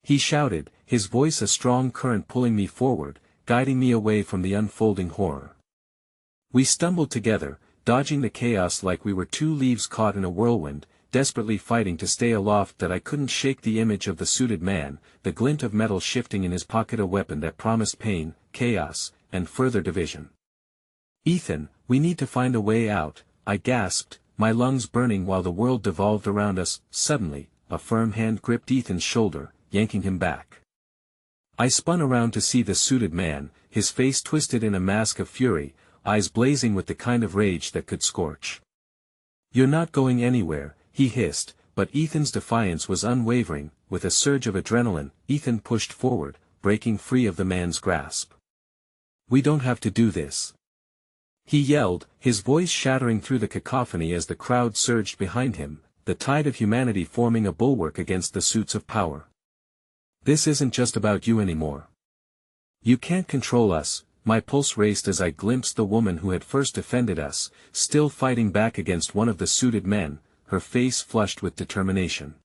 he shouted, his voice a strong current pulling me forward, guiding me away from the unfolding horror. We stumbled together, dodging the chaos like we were two leaves caught in a whirlwind, desperately fighting to stay aloft. That I couldn't shake the image of the suited man, the glint of metal shifting in his pocket, a weapon that promised pain, chaos, and further division. "Ethan, we need to find a way out," I gasped, my lungs burning while the world devolved around us. Suddenly, a firm hand gripped Ethan's shoulder, yanking him back. I spun around to see the suited man, his face twisted in a mask of fury, eyes blazing with the kind of rage that could scorch. "You're not going anywhere," he hissed, but Ethan's defiance was unwavering. With a surge of adrenaline, Ethan pushed forward, breaking free of the man's grasp. "We don't have to do this," he yelled, his voice shattering through the cacophony as the crowd surged behind him, the tide of humanity forming a bulwark against the suits of power. "This isn't just about you anymore. You can't control us." My pulse raced as I glimpsed the woman who had first defended us, still fighting back against one of the suited men, her face flushed with determination.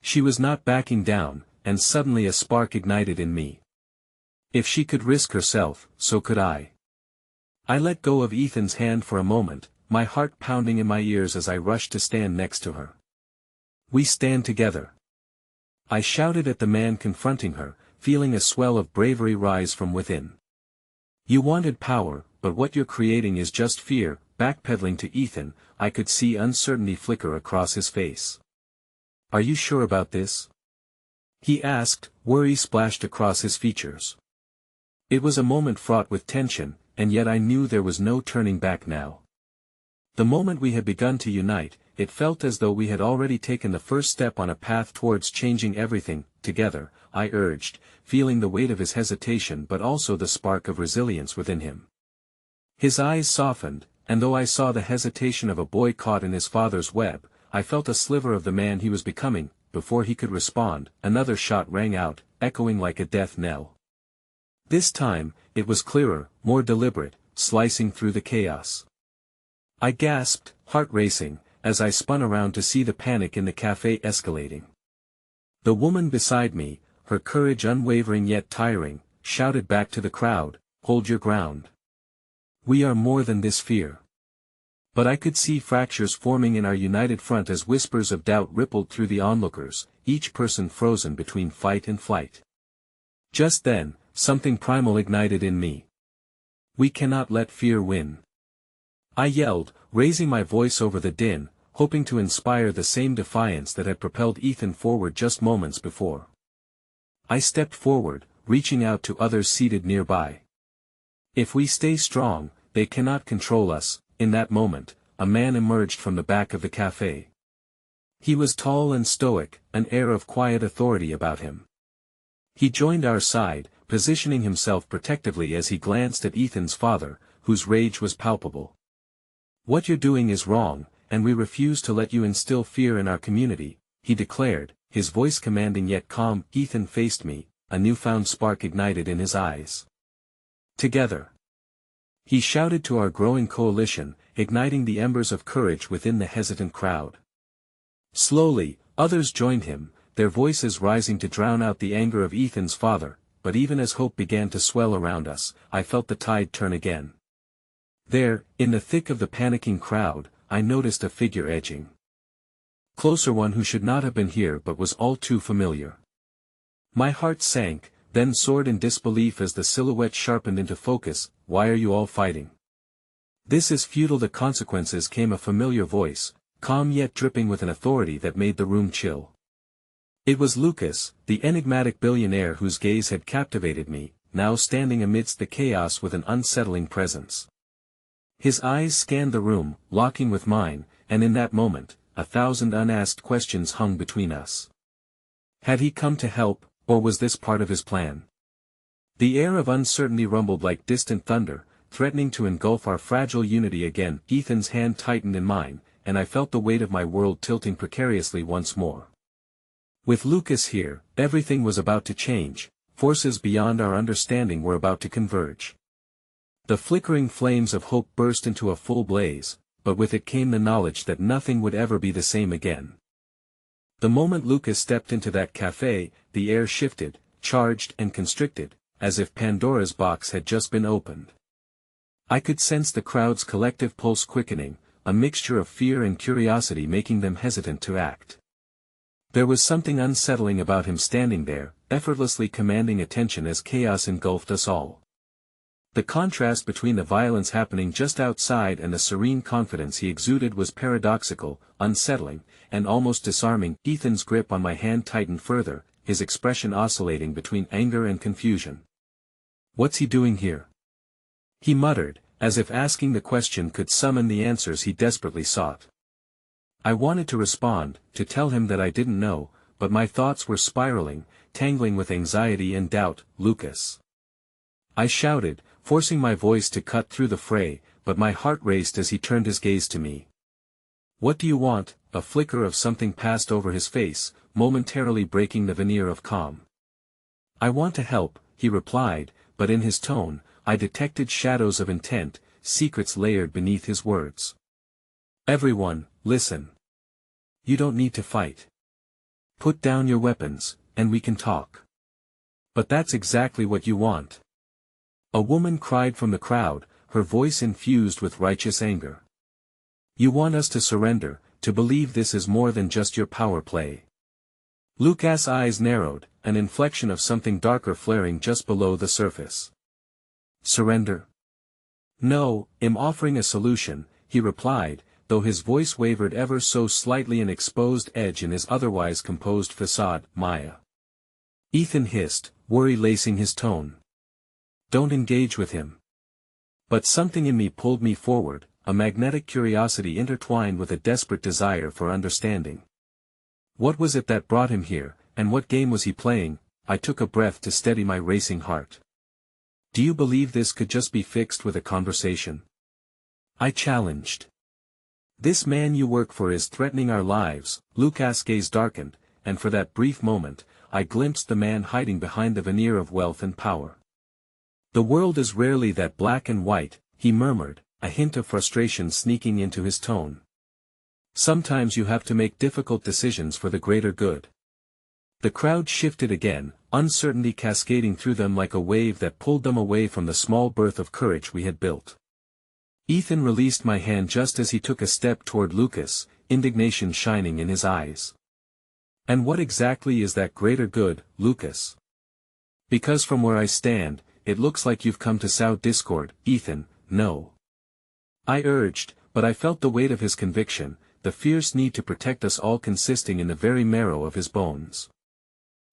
She was not backing down, and suddenly a spark ignited in me. If she could risk herself, so could I. I let go of Ethan's hand for a moment, my heart pounding in my ears as I rushed to stand next to her. "We stand together," I shouted at the man confronting her, feeling a swell of bravery rise from within. "You wanted power, but what you're creating is just fear." Backpedaling to Ethan, I could see uncertainty flicker across his face. "Are you sure about this?" he asked, worry splashed across his features. It was a moment fraught with tension, and yet I knew there was no turning back now. The moment we had begun to unite, it felt as though we had already taken the first step on a path towards changing everything. "Together," I urged, feeling the weight of his hesitation but also the spark of resilience within him. His eyes softened, and though I saw the hesitation of a boy caught in his father's web, I felt a sliver of the man he was becoming. Before he could respond, another shot rang out, echoing like a death knell. This time, it was clearer, more deliberate, slicing through the chaos. I gasped, heart racing, as I spun around to see the panic in the cafe escalating. The woman beside me, her courage unwavering yet tiring, shouted back to the crowd, "Hold your ground. We are more than this fear." But I could see fractures forming in our united front as whispers of doubt rippled through the onlookers, each person frozen between fight and flight. Just then, something primal ignited in me. "We cannot let fear win," I yelled, raising my voice over the din, hoping to inspire the same defiance that had propelled Ethan forward just moments before. I stepped forward, reaching out to others seated nearby. "If we stay strong, they cannot control us." In that moment, a man emerged from the back of the cafe. He was tall and stoic, an air of quiet authority about him. He joined our side, positioning himself protectively as he glanced at Ethan's father, whose rage was palpable. "What you're doing is wrong, and we refuse to let you instill fear in our community," he declared, his voice commanding yet calm. Ethan faced me, a newfound spark ignited in his eyes. "Together," he shouted to our growing coalition, igniting the embers of courage within the hesitant crowd. Slowly, others joined him, their voices rising to drown out the anger of Ethan's father, but even as hope began to swell around us, I felt the tide turn again. There, in the thick of the panicking crowd, I noticed a figure edging closer, one who should not have been here but was all too familiar. My heart sank, then soared in disbelief as the silhouette sharpened into focus. "Why are you all fighting? This is futile." The consequences, came a familiar voice, calm yet dripping with an authority that made the room chill. It was Lucas, the enigmatic billionaire whose gaze had captivated me, now standing amidst the chaos with an unsettling presence. His eyes scanned the room, locking with mine, and in that moment, 1,000 unasked questions hung between us. Had he come to help, or was this part of his plan? The air of uncertainty rumbled like distant thunder, threatening to engulf our fragile unity again. Ethan's hand tightened in mine, and I felt the weight of my world tilting precariously once more. With Lucas here, everything was about to change, forces beyond our understanding were about to converge. The flickering flames of hope burst into a full blaze, but with it came the knowledge that nothing would ever be the same again. The moment Lucas stepped into that cafe, the air shifted, charged and constricted, as if Pandora's box had just been opened. I could sense the crowd's collective pulse quickening, a mixture of fear and curiosity making them hesitant to act. There was something unsettling about him standing there, effortlessly commanding attention as chaos engulfed us all. The contrast between the violence happening just outside and the serene confidence he exuded was paradoxical, unsettling, and almost disarming. Ethan's grip on my hand tightened further, his expression oscillating between anger and confusion. "What's he doing here?" he muttered, as if asking the question could summon the answers he desperately sought. I wanted to respond, to tell him that I didn't know, but my thoughts were spiraling, tangling with anxiety and doubt. "Lucas!" I shouted, forcing my voice to cut through the fray, but my heart raced as he turned his gaze to me. "What do you want?" A flicker of something passed over his face, momentarily breaking the veneer of calm. "I want to help," he replied, but in his tone, I detected shadows of intent, secrets layered beneath his words. "Everyone, listen. You don't need to fight. Put down your weapons, and we can talk." "But that's exactly what you want," a woman cried from the crowd, her voice infused with righteous anger. "You want us to surrender, to believe this is more than just your power play." Lucas' eyes narrowed, an inflection of something darker flaring just below the surface. "Surrender? No, I'm offering a solution," he replied, though his voice wavered ever so slightly, an exposed edge in his otherwise composed facade. "Maya." Ethan hissed, worry lacing his tone. "Don't engage with him." But something in me pulled me forward, a magnetic curiosity intertwined with a desperate desire for understanding. What was it that brought him here, and what game was he playing? I took a breath to steady my racing heart. "Do you believe this could just be fixed with a conversation?" I challenged. "This man you work for is threatening our lives." Lucas' gaze darkened, and for that brief moment, I glimpsed the man hiding behind the veneer of wealth and power. "The world is rarely that black and white," he murmured, a hint of frustration sneaking into his tone. "Sometimes you have to make difficult decisions for the greater good." The crowd shifted again, uncertainty cascading through them like a wave that pulled them away from the small berth of courage we had built. Ethan released my hand just as he took a step toward Lucas, indignation shining in his eyes. "And what exactly is that greater good, Lucas? Because from where I stand, it looks like you've come to sow discord." "Ethan, no," I urged, but I felt the weight of his conviction, the fierce need to protect us all consisting in the very marrow of his bones.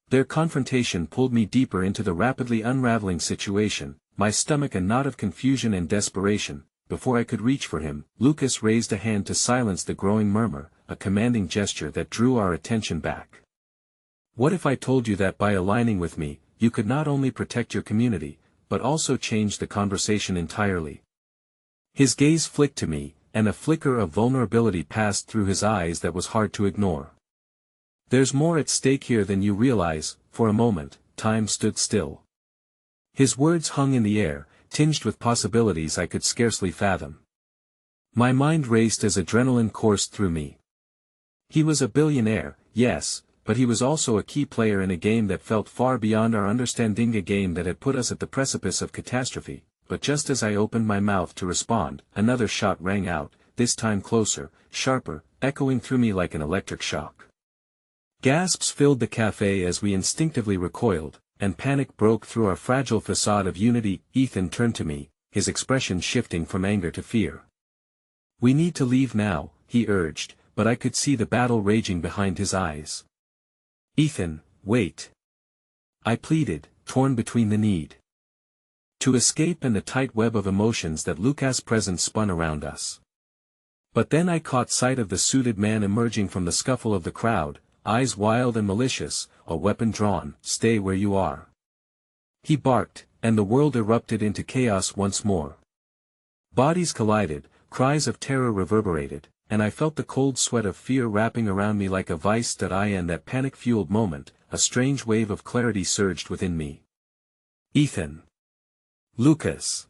Their confrontation pulled me deeper into the rapidly unraveling situation, my stomach a knot of confusion and desperation. Before I could reach for him, Lucas raised a hand to silence the growing murmur, a commanding gesture that drew our attention back. "What if I told you that by aligning with me, you could not only protect your community, but also change the conversation entirely?" His gaze flicked to me, and a flicker of vulnerability passed through his eyes that was hard to ignore. "There's more at stake here than you realize." For a moment, time stood still. His words hung in the air, tinged with possibilities I could scarcely fathom. My mind raced as adrenaline coursed through me. He was a billionaire, yes, but he was also a key player in a game that felt far beyond our understanding, a game that had put us at the precipice of catastrophe. But just as I opened my mouth to respond, another shot rang out, this time closer, sharper, echoing through me like an electric shock. Gasps filled the cafe as we instinctively recoiled, and panic broke through our fragile facade of unity. Ethan turned to me, his expression shifting from anger to fear. "We need to leave now," he urged, but I could see the battle raging behind his eyes. Ethan, wait. I pleaded, torn between the need to escape and the tight web of emotions that Lucas' presence spun around us. But then I caught sight of the suited man emerging from the scuffle of the crowd, eyes wild and malicious, a weapon drawn. Stay where you are. He barked, and the world erupted into chaos once more. Bodies collided, cries of terror reverberated, and I felt the cold sweat of fear wrapping around me like a vice. In that panic-fueled moment, a strange wave of clarity surged within me. Ethan. Lucas.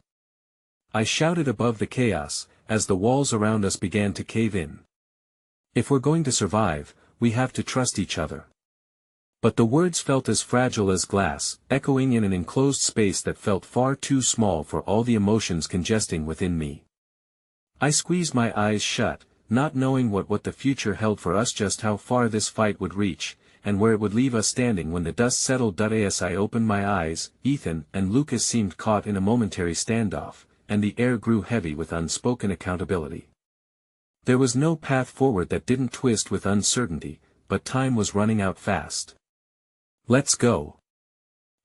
I shouted above the chaos, as the walls around us began to cave in. If we're going to survive, we have to trust each other. But the words felt as fragile as glass, echoing in an enclosed space that felt far too small for all the emotions congesting within me. I squeezed my eyes shut, not knowing what the future held for us, just how far this fight would reach, and where it would leave us standing when the dust settled. As I opened my eyes, Ethan and Lucas seemed caught in a momentary standoff, and the air grew heavy with unspoken accountability. There was no path forward that didn't twist with uncertainty, but time was running out fast. Let's go.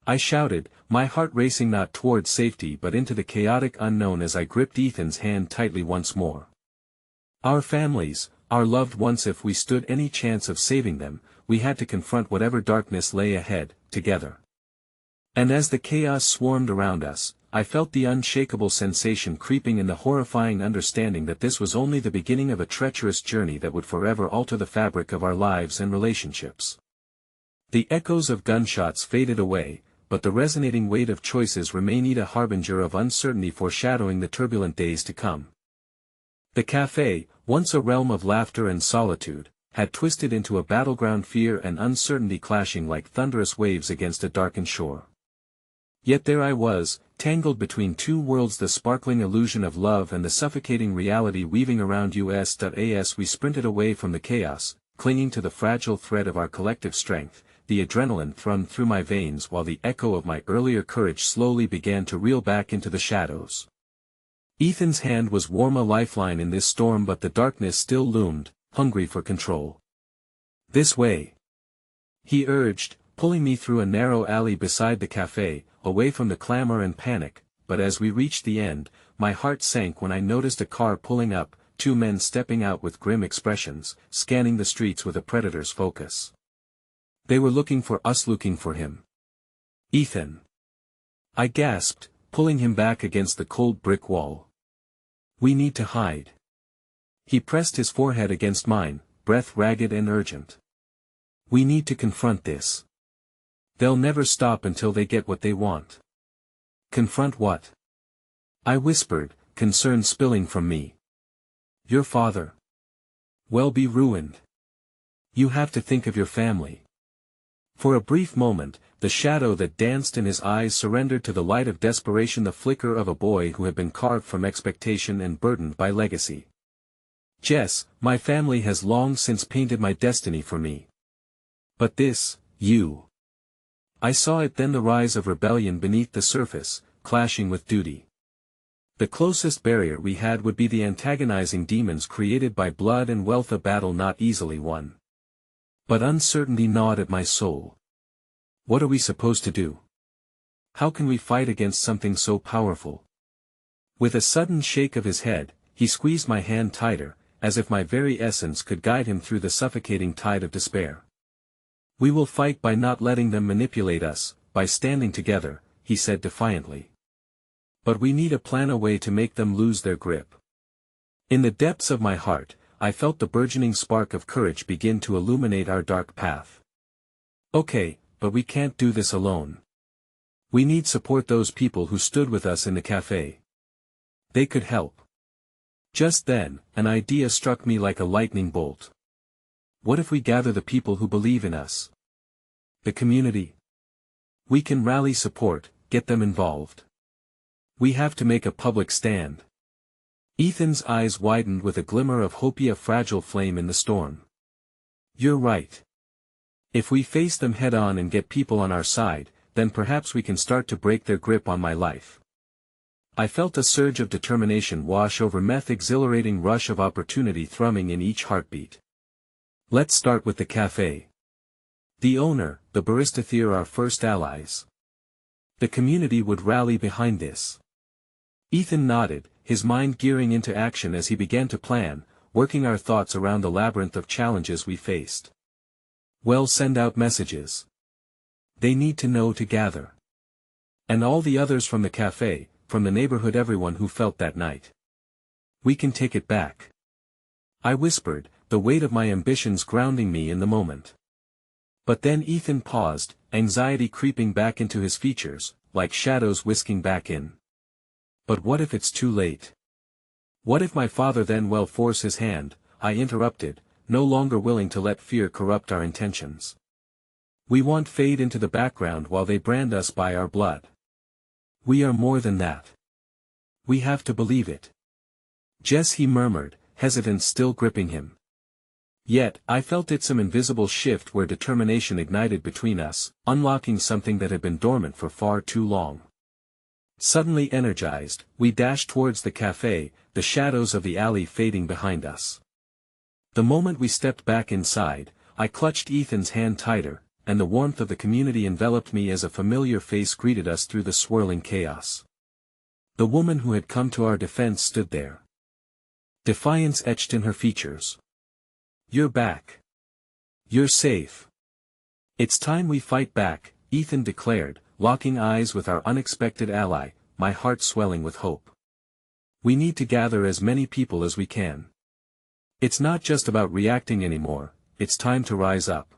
I shouted, my heart racing not towards safety but into the chaotic unknown as I gripped Ethan's hand tightly once more. Our families, our loved ones, if we stood any chance of saving them, we had to confront whatever darkness lay ahead, together. And as the chaos swarmed around us, I felt the unshakable sensation creeping in, the horrifying understanding that this was only the beginning of a treacherous journey that would forever alter the fabric of our lives and relationships. The echoes of gunshots faded away, but the resonating weight of choices remained, a harbinger of uncertainty foreshadowing the turbulent days to come. The cafe, once a realm of laughter and solitude, had twisted into a battleground, fear and uncertainty clashing like thunderous waves against a darkened shore. Yet there I was, tangled between two worlds, the sparkling illusion of love and the suffocating reality weaving around us. As we sprinted away from the chaos, clinging to the fragile thread of our collective strength, the adrenaline thrummed through my veins while the echo of my earlier courage slowly began to reel back into the shadows. Ethan's hand was warm, a lifeline in this storm, but the darkness still loomed, hungry for control. This way, he urged, pulling me through a narrow alley beside the cafe, away from the clamor and panic. But as we reached the end, my heart sank when I noticed a car pulling up, two men stepping out with grim expressions, scanning the streets with a predator's focus. They were looking for us, looking for him. Ethan. I gasped, pulling him back against the cold brick wall. We need to hide. He pressed his forehead against mine, breath ragged and urgent. We need to confront this. They'll never stop until they get what they want. Confront what? I whispered, concern spilling from me. Your father. Will be ruined. You have to think of your family. For a brief moment, the shadow that danced in his eyes surrendered to the light of desperation, the flicker of a boy who had been carved from expectation and burdened by legacy. Jess, my family has long since painted my destiny for me. But this, you. I saw it then, the rise of rebellion beneath the surface, clashing with duty. The closest barrier we had would be the antagonizing demons created by blood and wealth, a battle not easily won. But uncertainty gnawed at my soul. What are we supposed to do? How can we fight against something so powerful? With a sudden shake of his head, he squeezed my hand tighter, as if my very essence could guide him through the suffocating tide of despair. We will fight by not letting them manipulate us, by standing together, he said defiantly. But we need a plan, a way to make them lose their grip. In the depths of my heart, I felt the burgeoning spark of courage begin to illuminate our dark path. Okay, but we can't do this alone. We need support, those people who stood with us in the cafe. They could help. Just then, an idea struck me like a lightning bolt. What if we gather the people who believe in us? The community. We can rally support, get them involved. We have to make a public stand. Ethan's eyes widened with a glimmer of hope, a fragile flame in the storm. You're right. If we face them head on and get people on our side, then perhaps we can start to break their grip on my life. I felt a surge of determination wash over me, exhilarating rush of opportunity thrumming in each heartbeat. Let's start with the cafe. The owner, the barista our first allies. The community would rally behind this. Ethan nodded, his mind gearing into action as he began to plan, working our thoughts around the labyrinth of challenges we faced. Well, send out messages. They need to know to gather. And all the others from the cafe, from the neighborhood, everyone who felt that night. We can take it back. I whispered, the weight of my ambitions grounding me in the moment. But then Ethan paused, anxiety creeping back into his features, like shadows whisking back in. But what if it's too late? What if my father then will force his hand? I interrupted, no longer willing to let fear corrupt our intentions. We won't fade into the background while they brand us by our blood. We are more than that. We have to believe it. Jess, he murmured, hesitance still gripping him. Yet, I felt it, some invisible shift where determination ignited between us, unlocking something that had been dormant for far too long. Suddenly energized, we dashed towards the cafe, the shadows of the alley fading behind us. The moment we stepped back inside, I clutched Ethan's hand tighter, and the warmth of the community enveloped me as a familiar face greeted us through the swirling chaos. The woman who had come to our defense stood there. Defiance etched in her features. You're back. You're safe. It's time we fight back, Ethan declared, locking eyes with our unexpected ally, my heart swelling with hope. We need to gather as many people as we can. It's not just about reacting anymore, it's time to rise up.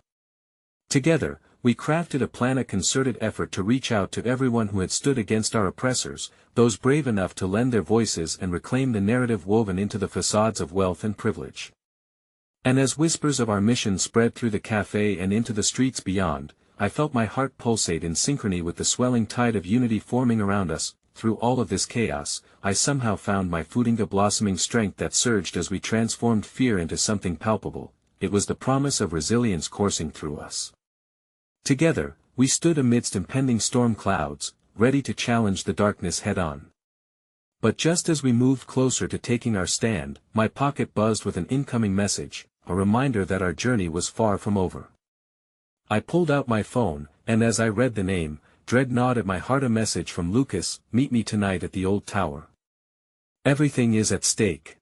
Together, we crafted a plan, a concerted effort to reach out to everyone who had stood against our oppressors, those brave enough to lend their voices and reclaim the narrative woven into the facades of wealth and privilege. And as whispers of our mission spread through the cafe and into the streets beyond, I felt my heart pulsate in synchrony with the swelling tide of unity forming around us. Through all of this chaos, I somehow found my footing, a blossoming strength that surged as we transformed fear into something palpable. It was the promise of resilience coursing through us. Together, we stood amidst impending storm clouds, ready to challenge the darkness head-on. But just as we moved closer to taking our stand, my pocket buzzed with an incoming message, a reminder that our journey was far from over. I pulled out my phone, and as I read the name, dread gnawed at my heart. A message from Lucas: meet me tonight at the old tower. Everything is at stake.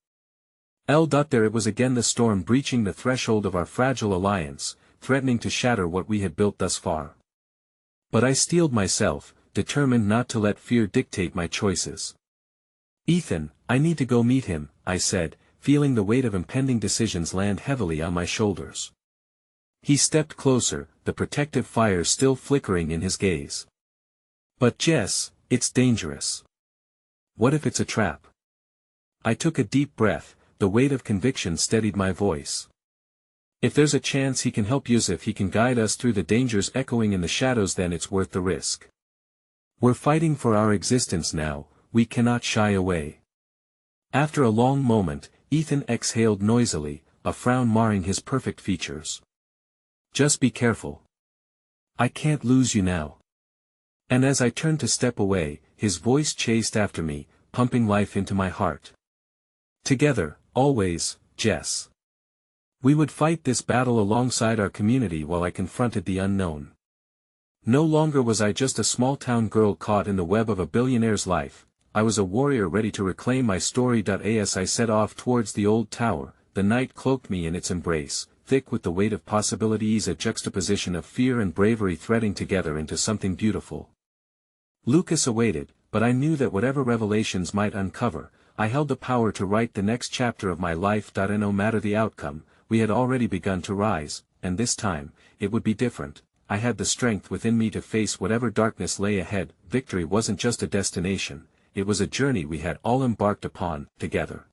There it was again, the storm breaching the threshold of our fragile alliance, threatening to shatter what we had built thus far. But I steeled myself, determined not to let fear dictate my choices. Ethan, I need to go meet him, I said, feeling the weight of impending decisions land heavily on my shoulders. He stepped closer, the protective fire still flickering in his gaze. But Jess, it's dangerous. What if it's a trap? I took a deep breath, the weight of conviction steadied my voice. If there's a chance he can help us, if he can guide us through the dangers echoing in the shadows, then it's worth the risk. We're fighting for our existence now, we cannot shy away. After a long moment, Ethan exhaled noisily, a frown marring his perfect features. Just be careful. I can't lose you now. And as I turned to step away, his voice chased after me, pumping life into my heart. Together, always, Jess. We would fight this battle alongside our community while I confronted the unknown. No longer was I just a small-town girl caught in the web of a billionaire's life, I was a warrior ready to reclaim my story. As I set off towards the old tower, the night cloaked me in its embrace, thick with the weight of possibilities, a juxtaposition of fear and bravery threading together into something beautiful. Lucas awaited, but I knew that whatever revelations might uncover, I held the power to write the next chapter of my life. And no matter the outcome, we had already begun to rise, and this time, it would be different. I had the strength within me to face whatever darkness lay ahead. Victory wasn't just a destination, it was a journey we had all embarked upon, together.